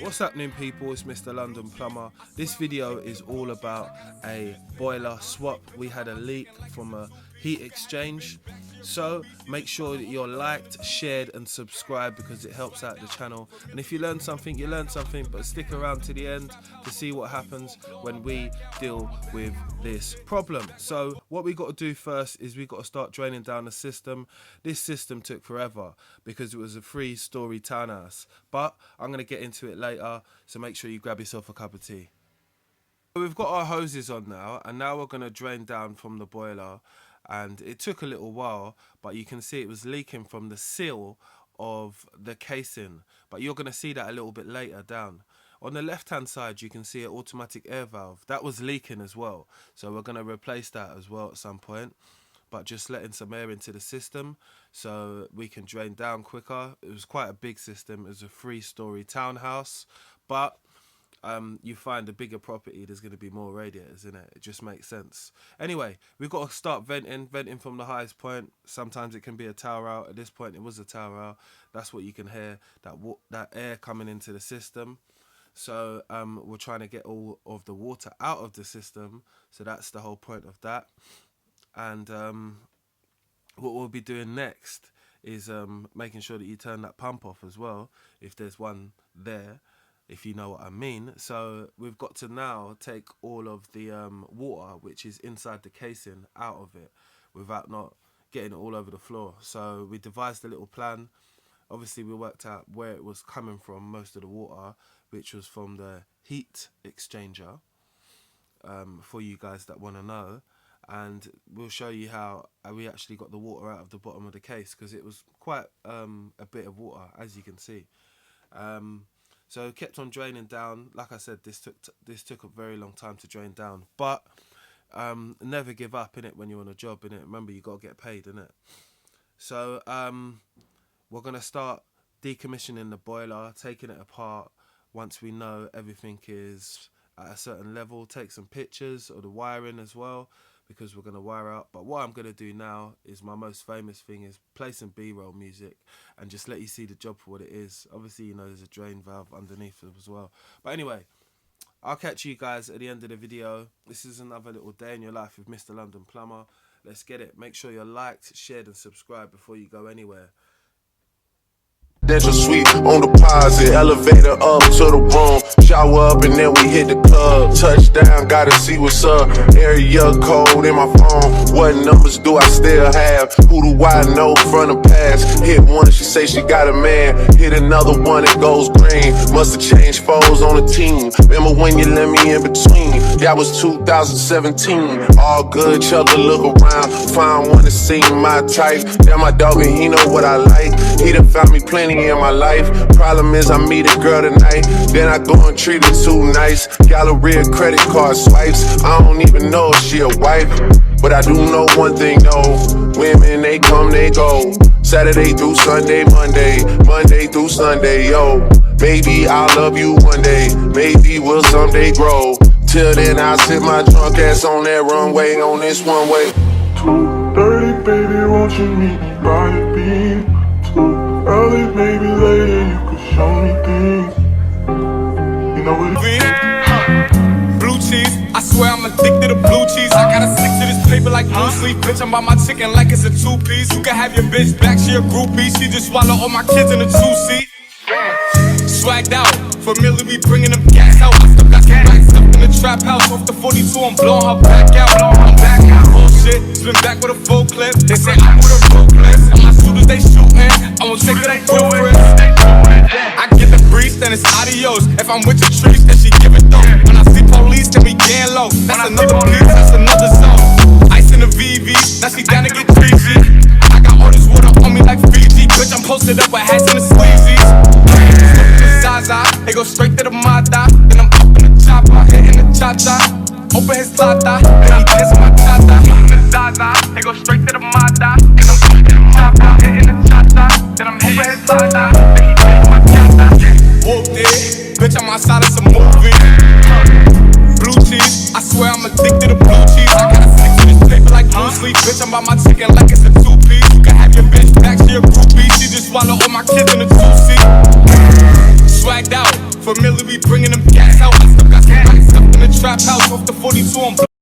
What's happening, people? It's Mr. London Plumber. This video is all about a boiler swap. We had a leak from a heat exchange, so make sure that you're liked, shared and subscribed because it helps out the channel. And if you learn something, you learn something, but stick around to the end to see what happens when we deal with this problem. So what we got to do first is we got to start draining down the system. This system took forever because it was a 3-story townhouse, but I'm going to get into it later, so make sure you grab yourself a cup of tea. We've got our hoses on now, and now we're going to drain down from the boiler. And it took a little while, but you can see it was leaking from the seal of the casing, but you're going to see that a little bit later down. On the left hand side you can see an automatic air valve that was leaking as well, so we're going to replace that as well at some point, but just letting some air into the system so we can drain down quicker. It was quite a big system. It was a 3-story townhouse, but you find a bigger property, there's going to be more radiators in it. It just makes sense. Anyway, we've got to start venting from the highest point. Sometimes it can be a tower out. At this point it was a tower out. That's what you can hear, that air coming into the system. So we're trying to get all of the water out of the system, so that's the whole point of that. And what we'll be doing next is making sure that you turn that pump off as well, if there's one there, if you know what I mean. So we've got to now take all of the water which is inside the casing out of it without not getting it all over the floor. So we devised a little plan. Obviously we worked out where it was coming from, most of the water, which was from the heat exchanger, for you guys that want to know. And we'll show you how we actually got the water out of the bottom of the case, because it was quite a bit of water, as you can see. So kept on draining down. Like I said, this took a very long time to drain down, but never give up in it when you're on a job, in it. Remember, you got to get paid, in it. So we're gonna start decommissioning the boiler, taking it apart. Once we know everything is at a certain level, take some pictures of the wiring as well, because we're going to wire out. But what I'm going to do now is my most famous thing, is play some B-roll music and just let you see the job for what it is. Obviously, you know, there's a drain valve underneath it as well. But anyway, I'll catch you guys at the end of the video. This is another little day in your life with Mr. London Plumber. Let's get it. Make sure you're liked, shared and subscribed before you go anywhere. Dental suite on deposit, elevator up to the room, shower up and then we hit the club. Touchdown, gotta see what's up. Area code in my phone. What numbers do I still have? Who do I know from the past? Hit one, she say she got a man. Hit another one, it goes green. Must've changed foes on the team. Remember when you let me in between? That was 2017. All good, Chuck, look around. Find one to see my type. That my dog and he know what I like. He done found me plenty in my life. Problem is I meet a girl tonight, then I go and treat her too nice. Galleria credit card swipes. I don't even know if she a wife, but I do know one thing though. Women, they come, they go. Saturday through Sunday, Monday through Sunday, yo. Maybe I'll love you one day, maybe we'll someday grow. Till then I'll sit my drunk ass on that runway, on this one way. 2:30, baby, won't you meet me by the beam? Too early, maybe later, you could show me things. You know what it is? Blue cheese, I swear I'm addicted to blue cheese. I gotta stick to this paper like blue sleep. Bitch, I'm by my chicken like it's a 2-piece. You can have your bitch back, she a groupie. She just swallow all my kids in a 2-seat. Swagged out, familiar, we bringing them gas out. I still got some racks up in the trap house. Off the 42, I'm blowing her back out. I'm back out. Bullshit, spin back with a full clip. They say I'm with a full clip. And my shooters, they shootin'. I won't take it, they do it. I get the breeze, then it's adios. If I'm with the trees, then she give it though. When I see police, then we gang low. That's another piece, that's another zone. Ice in the VV, now she down to get greasy. I got all this water on me like Fiji. Bitch, I'm posted up with hats and the sleazies. Zaza, they go straight to the Mata. Then I'm up in the chopper, hitting the cha-cha. Open his lata, then he dance my cha-cha. Zaza, they go straight to the Mata. Then I'm up in the chopper, hitting the cha-cha. Then I'm open his lata, then he dance my cha-cha. Whooped it, bitch, I'm outside of some movie. Blue cheese, I swear I'm addicted to blue cheese. I gotta stick to this paper like blue sleep. Bitch, I'm by my chicken like it's a 2-piece. You can have your bitch back, she a groupie. She just swallow all my kids in a 2-seat. Swagged out, Familiar, we bringing them gas out. I still got some nice stuff in the trap house off the 42 on